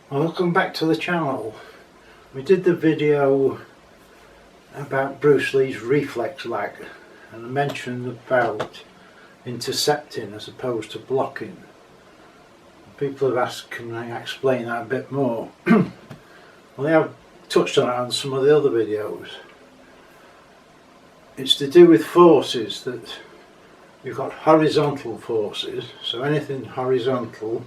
Welcome back to the channel. We did the video about Bruce Lee's reflex lag and I mentioned about intercepting as opposed to blocking. People have asked, can I explain that a bit more? Well, I have touched on it on some of the other videos. It's to do with forces. That you've got horizontal forces, so anything horizontal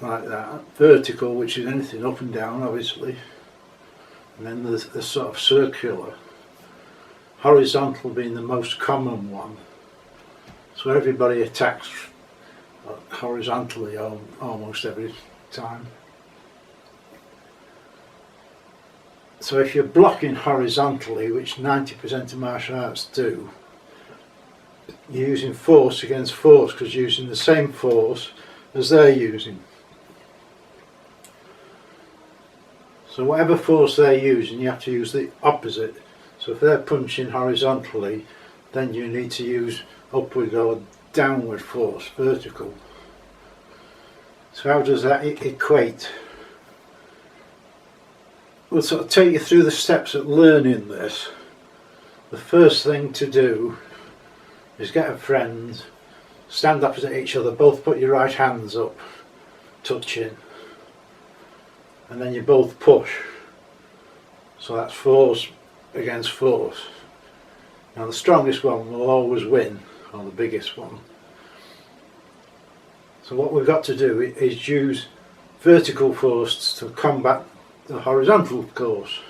like that, vertical, which is anything up and down obviously, and then there's the sort of circular, horizontal being the most common one, so everybody attacks horizontally almost every time. So if you're blocking horizontally, which 90% of martial arts do, you're using force against force because you're using the same force as they're using. So whatever force they're using, you have to use the opposite. So if they're punching horizontally, then you need to use upward or downward force, vertical. So how does that equate? We'll sort of take you through the steps at learning this. The first thing to do is get a friend, stand opposite each other, both put your right hands up, touching, and then you both push. So that's force against force. Now the strongest one will always win, or the biggest one. So what we've got to do is use vertical force to combat the horizontal course.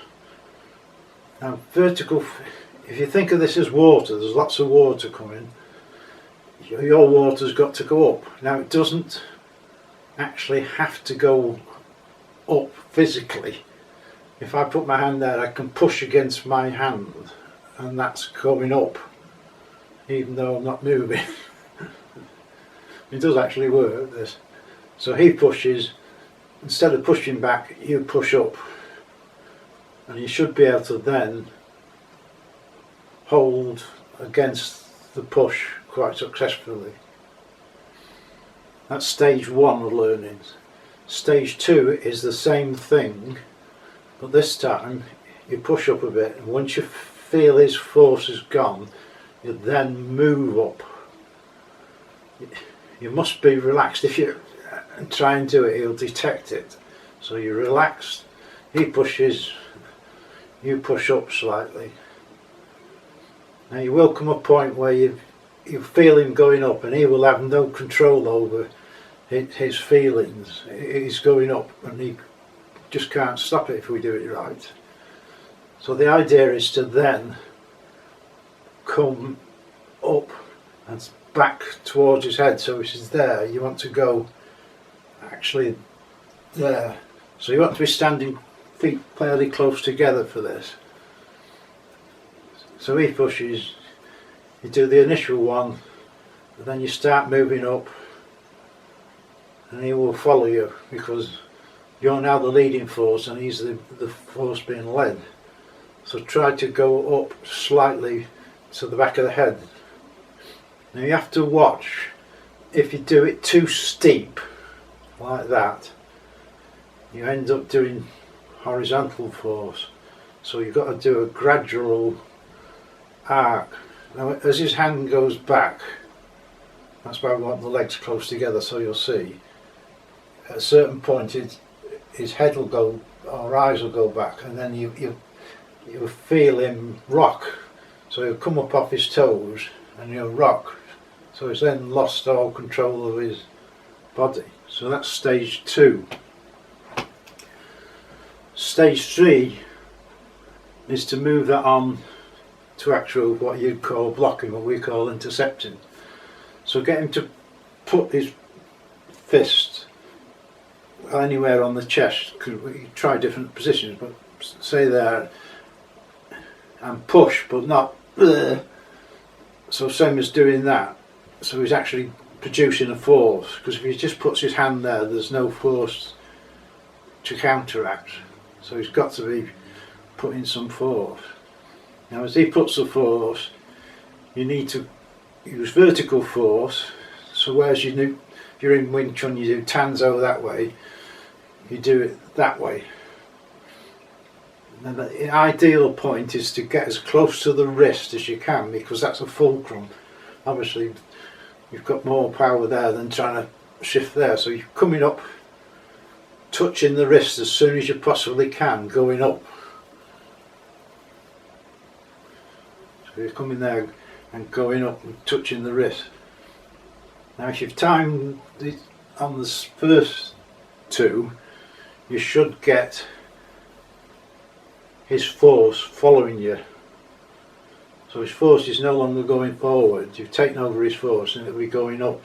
Now vertical, if you think of this as water, there's lots of water coming, your water's got to go up. Now it doesn't actually have to go up physically. If I put my hand there, I can push against my hand and that's coming up even though I'm not moving. It does actually work, this. So he pushes, instead of pushing back, you push up, and you should be able to then hold against the push quite successfully. That's stage one of learning. Stage two is the same thing, but this time you push up a bit, and once you feel his force is gone, you then move up. You must be relaxed. If you try and do it, he'll detect it. So you're relaxed, he pushes, you push up slightly. Now you will come a point where you feel him going up and he will have no control over his feelings. He's going up and he just can't stop it if we do it right. So the idea is to then come up and back towards his head, so which is there. You want to go actually there, so you want to be standing feet fairly close together for this. So he pushes, you do the initial one, and then you start moving up and he will follow you because you're now the leading force and he's the force being led. So try to go up slightly to the back of the head. Now you have to watch, if you do it too steep like that, you end up doing horizontal force. So you've got to do a gradual arc. Now as his hand goes back, that's why we want the legs close together, so you'll see at a certain point his head will go, or eyes will go back, and then you'll feel him rock. So he'll come up off his toes and he'll rock. So he's then lost all control of his body. So that's stage two. Stage three is to move that on to actual what you'd call blocking, what we call intercepting. So get him to put his fist anywhere on the chest. We try different positions, but say there and push, but not so same as doing that. So he's actually producing a force, because if he just puts his hand there, there's no force to counteract. So he's got to be putting some force. Now as he puts the force, you need to use vertical force. So whereas you you're in Wing Chun, you do Tanzo that way, you do it that way. And the ideal point is to get as close to the wrist as you can, because that's a fulcrum. Obviously you've got more power there than trying to shift there, so you're coming up, touching the wrist as soon as you possibly can, going up. So you're coming there and going up and touching the wrist. Now if you've timed it on the first two, you should get his force following you. So his force is no longer going forward, you've taken over his force and it'll be going up.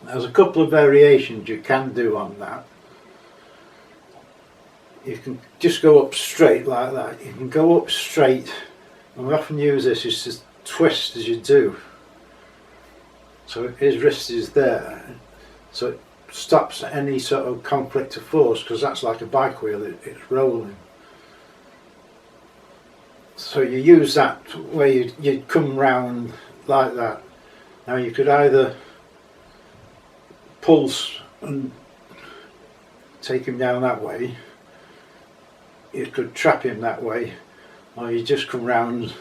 There's a couple of variations you can do on that. You can just go up straight like that. You can go up straight, and we often use this is to twist as you do. So his wrist is there, so it stops any sort of conflict of force, because that's like a bike wheel, it's rolling. So you use that where you'd come round like that. Now you could either pulse and take him down that way, you could trap him that way, or you just come round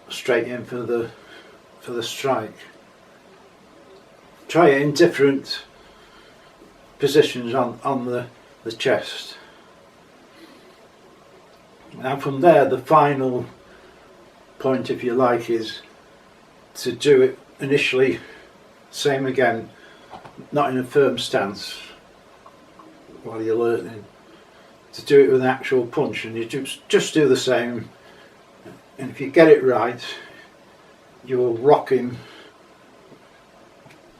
straight in for the strike. Try it in different positions on the chest. Now from there, the final point, if you like, is to do it initially, same again, not in a firm stance while you're learning, to do it with an actual punch, and you just do the same, and if you get it right, you will rock him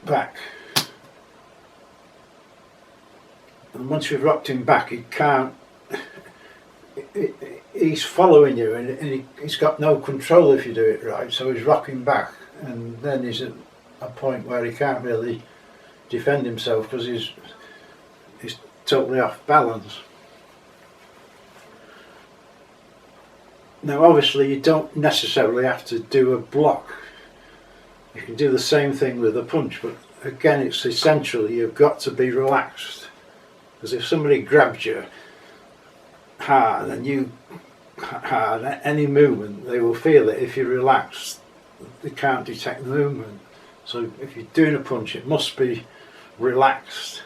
back. And once you've rocked him back, he can't, he's following you, and he's got no control if you do it right, so he's rocking back, and then he's at a point where he can't really defend himself because he's totally off balance. Now obviously you don't necessarily have to do a block, you can do the same thing with a punch, but again it's essential you've got to be relaxed, because if somebody grabs you hard and you hard, any movement they will feel it. If you're relaxed, they can't detect the movement. So if you're doing a punch, it must be relaxed,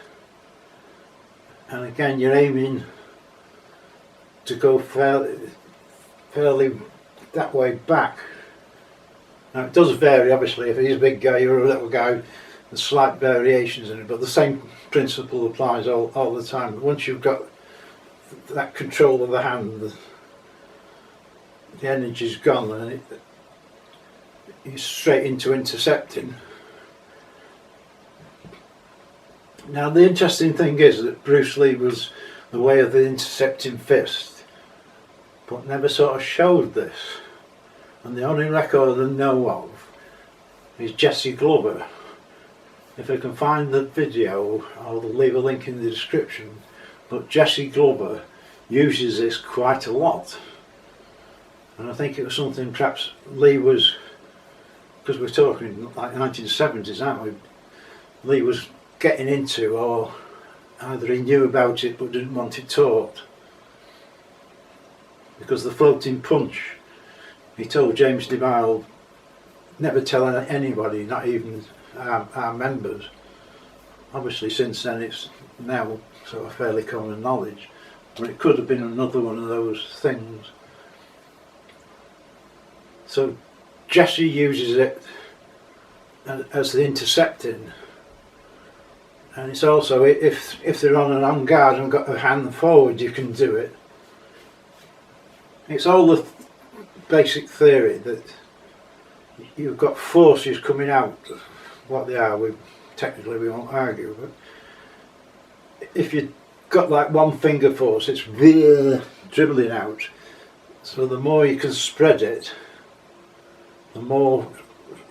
and again you're aiming to go fairly that way back. Now it does vary, obviously, if he's a big guy or a little guy, there's slight variations in it, but the same principle applies all the time. Once you've got that control of the hand, the energy's gone, and you're straight into intercepting. Now the interesting thing is that Bruce Lee was the way of the intercepting fist, but never sort of showed this, and the only record I know of is Jesse Glover. If I can find the video, I'll leave a link in the description, but Jesse Glover uses this quite a lot, and I think it was something perhaps Lee was, because we're talking like 1970s, aren't we, Lee was getting into, or either he knew about it but didn't want it taught, because the floating punch, he told James DeMille, never tell anybody, not even our members. Obviously since then it's now sort of fairly common knowledge, but it could have been another one of those things. So Jesse uses it as the intercepting, and it's also, if they're on an on guard and got a hand forward, you can do it. It's all the basic theory that you've got forces coming out. What they are, technically we won't argue, but if you've got like one finger force, it's dribbling out. So the more you can spread it, the more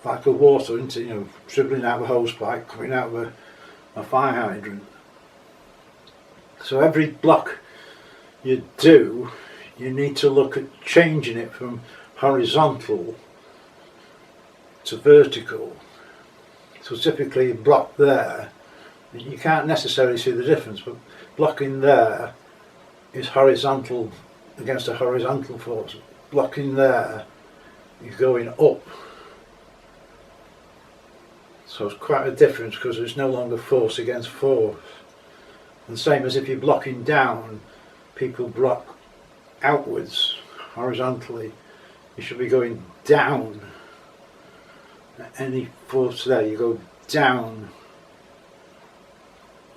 like a water, into dribbling out of a hose pipe, coming out of a fire hydrant. So every block you do, you need to look at changing it from horizontal to vertical. So typically you block there, you can't necessarily see the difference, but blocking there is horizontal against a horizontal force. Blocking there, you're going up. So it's quite a difference because it's no longer force against force. And same as if you're blocking down, people block outwards, horizontally. You should be going down. Any force there, you go down.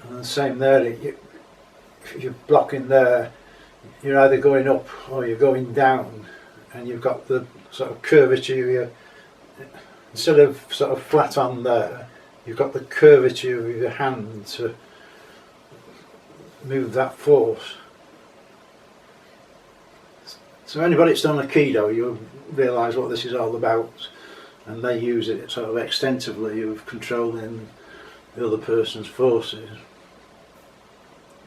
And the same there, if you're blocking there, you're either going up or you're going down. And you've got the sort of curvature, instead of sort of flat on there, you've got the curvature of your hand to move that force. So anybody that's done Aikido, you'll realise what this is all about, and they use it sort of extensively of controlling the other person's forces.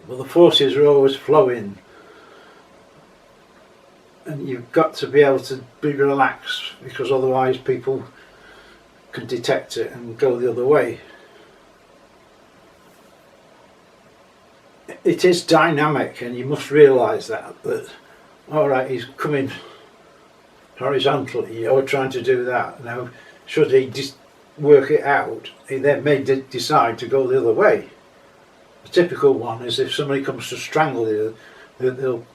Well, the forces are always flowing, and you've got to be able to be relaxed, because otherwise people can detect it and go the other way. It is dynamic, and you must realise that alright, he's coming horizontally, you're trying to do that. Now, should he just work it out, he then may decide to go the other way. The typical one is if somebody comes to strangle you, they'll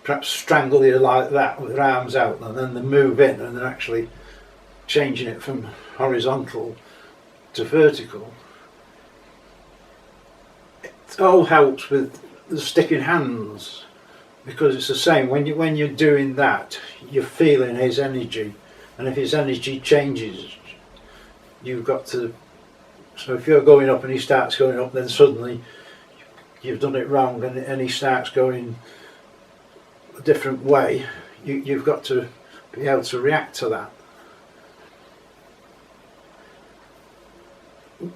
perhaps strangle you like that with their arms out, and then they move in and they're actually changing it from horizontal to vertical. It all helps with the sticking hands, because it's the same when you're doing that, you're feeling his energy, and if his energy changes, you've got to. So if you're going up and he starts going up, then suddenly you've done it wrong, and he starts going a different way. You've got to be able to react to that.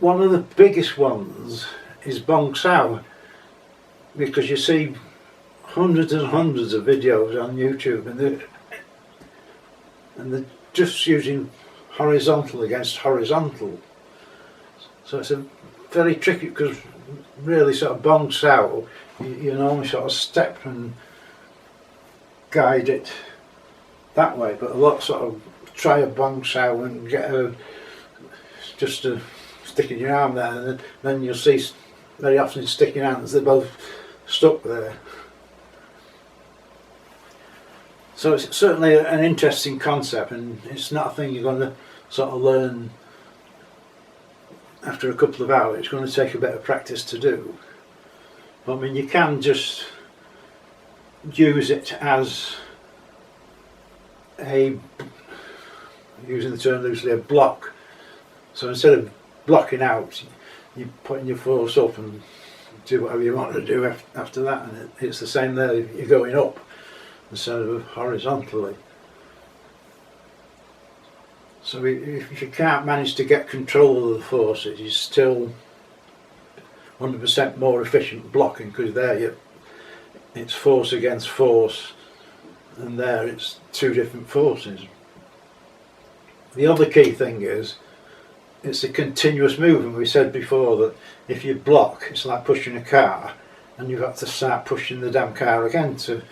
One of the biggest ones is Bong Sao, because you see hundreds and hundreds of videos on YouTube, and they're just using horizontal against horizontal. So it's a very tricky, because really sort of Bong Sao, you normally sort of step and guide it that way, but a lot sort of try a Bong Sao and get just a sticking your arm there, and then you'll see very often sticking hands, they're both stuck there. So it's certainly an interesting concept, and it's not a thing you're going to sort of learn after a couple of hours. It's going to take a bit of practice to do. But I mean, you can just use it as using the term loosely, a block. So instead of blocking out, you're putting your force up and do whatever you want to do after that, and it's the same there. You're going up instead of horizontally. So if you can't manage to get control of the forces, you're still 100% more efficient blocking, because there it's force against force, and there it's two different forces. The other key thing is it's a continuous movement. We said before that if you block, it's like pushing a car, and you've got to start pushing the damn car again to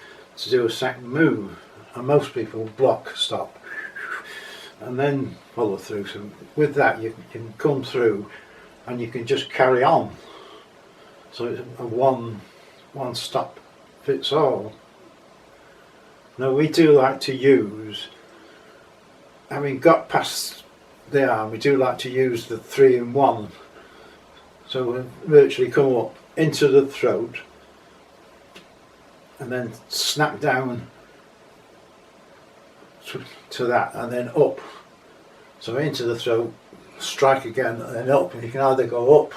do a second move. And most people block, stop, and then follow through. So with that, you can come through and you can just carry on. So it's a one stop fits all. Now we do like to use, having got past the arm, we do like to use the 3-in-1. So we'll virtually come up into the throat and then snap down to that, and then up. So into the throat, strike again, and then up. And you can either go up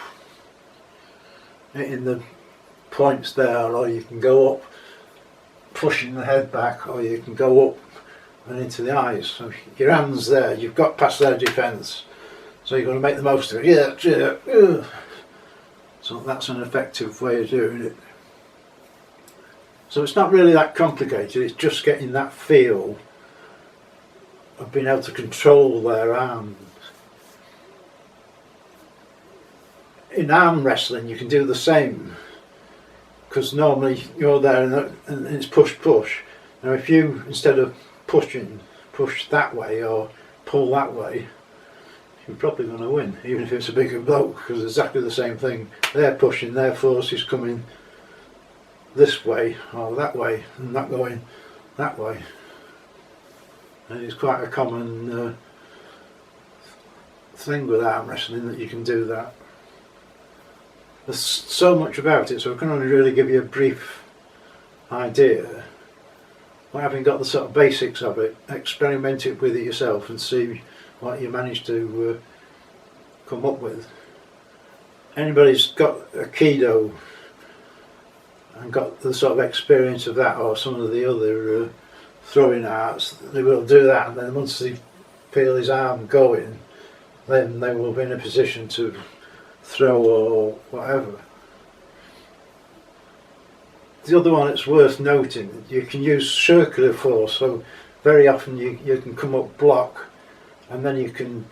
in the points there, or you can go up pushing the head back, or you can go up and into the eyes. So your hands there, you've got past their defence, so you're going to make the most of it. Yeah. So that's an effective way of doing it. So it's not really that complicated, it's just getting that feel of being able to control their arms. in arm wrestling you can do the same, because normally you're there and it's push. Now if you, instead of push that way or pull that way, you're probably going to win, even if it's a bigger bloke, because it's exactly the same thing. They're pushing, their force is coming this way or that way, and that going that way. And it's quite a common thing with arm wrestling that you can do that. There's so much about it, so I can only really give you a brief idea. But having got the sort of basics of it, experiment it with it yourself and see what you manage to come up with. Anybody's got a Aikido and got the sort of experience of that, or some of the other throwing arts, they will do that, and then once they feel his arm going, then they will be in a position to throw or whatever. The other one that's worth noting, you can use circular force, so very often you can come up block, and then you can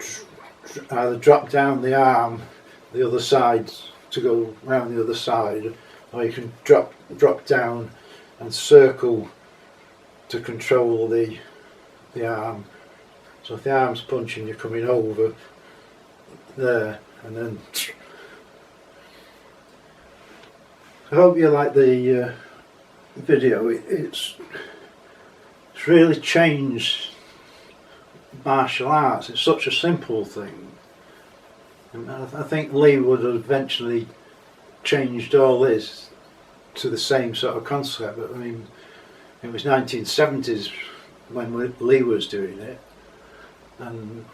either drop down the arm the other side to go round the other side, or you can drop down and circle to control the arm. So if the arm's punching, you're coming over there, and then I hope you like the video. It's really changed martial arts. It's such a simple thing, and I think Lee would have eventually changed all this to the same sort of concept. But I mean, it was 1970s when Lee was doing it, and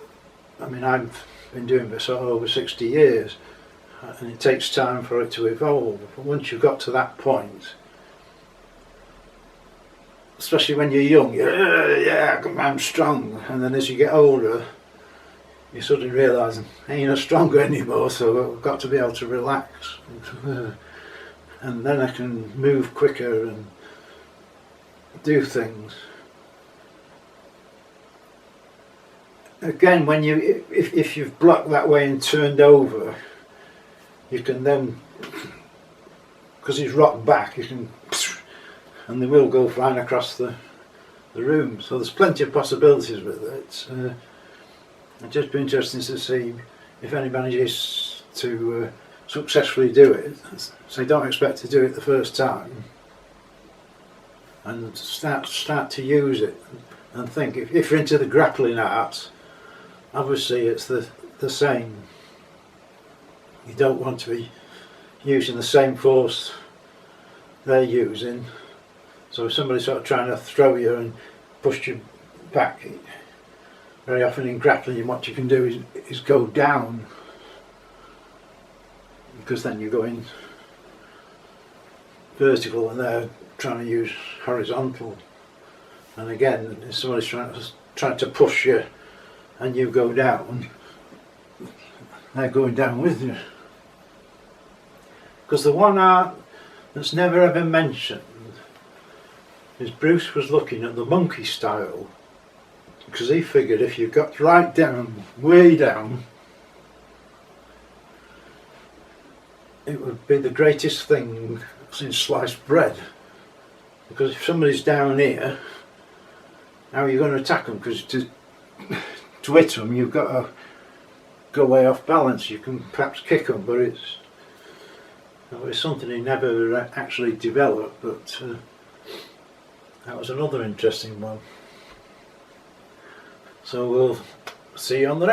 I mean, I've been doing this for over 60 years, and it takes time for it to evolve. But once you've got to that point, especially when you're young, yeah, I'm strong, and then as you get older, you suddenly realise I ain't as strong anymore, so I've got to be able to relax, and then I can move quicker and do things. Again, when if you've blocked that way and turned over, you can then, because he's rocked back, you can, and they will go flying across the room. So there's plenty of possibilities with it. It'd just be interesting to see if anybody manages to successfully do it. So don't expect to do it the first time, and start to use it and think. If you're into the grappling arts, obviously it's the same. You don't want to be using the same force they're using. So if somebody's sort of trying to throw you and push you back, very often in grappling what you can do is go down, because then you're going vertical and they're trying to use horizontal. And again, if somebody's trying to push you and you go down, they're going down with you. Because the one art that's never ever mentioned is Bruce was looking at the monkey style, because he figured if you got right down, way down, it would be the greatest thing since sliced bread. Because if somebody's down here, how are you going to attack them? Because to hit them, you've got to go way off balance. You can perhaps kick them, but it's something he never actually developed. But that was another interesting one. So we'll see you on the next.